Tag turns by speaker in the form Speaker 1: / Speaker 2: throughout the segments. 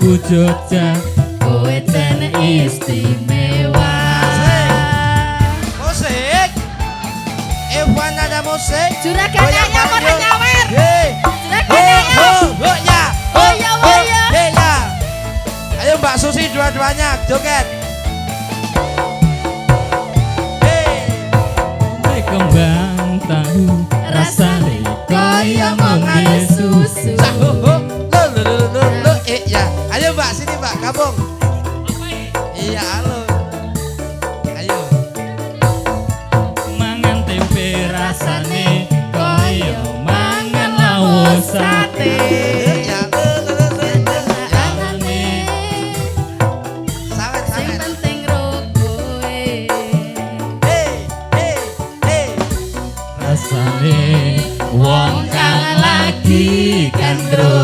Speaker 1: ku Jogja, kowe ten istimewa.
Speaker 2: Musik, Iwan ada musik.
Speaker 3: Juragan Ayam mau nyawer.
Speaker 2: Juragan ya.
Speaker 3: Oh ya.
Speaker 2: Ya. Ayo Mbak Susi dua-duanya joget.
Speaker 1: Kembang tahu rasane kaya ngombe susu.
Speaker 2: Ya. Ayo Mbak sini Mbak gabung. Iya halo. Ayo.
Speaker 1: Mangan tempe rasane kaya mangan lawuh sate.
Speaker 2: Ya.
Speaker 1: Alane
Speaker 2: Sawet
Speaker 3: Sing
Speaker 2: sawet.
Speaker 3: penting rogoe.
Speaker 1: rasane wong kang lagi kandro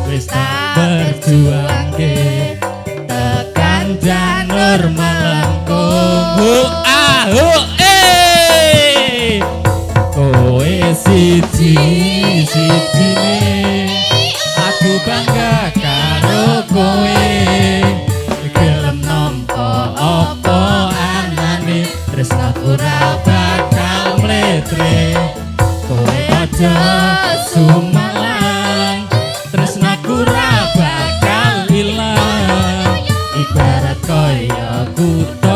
Speaker 1: wis tak berjuangke tekan janur melengkung kowe siji-sijine aku bangga karo kowe gelem nampa apa anane tresnaku ora bakal mletre kowe aja sumalang tresnaku ora bakal ilang ibarat kaya kutha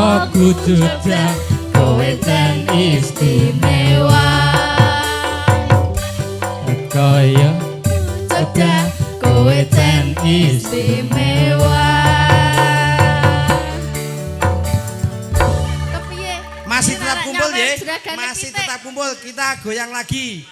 Speaker 1: Jogja kowe ten istimewa kaya Jogja kowe ten istimewa.
Speaker 3: Kepiye?
Speaker 2: Masih tetap kumpul ya.
Speaker 3: Juragan
Speaker 2: Masih
Speaker 3: kita.
Speaker 2: tetap kumpul. Kita goyang lagi.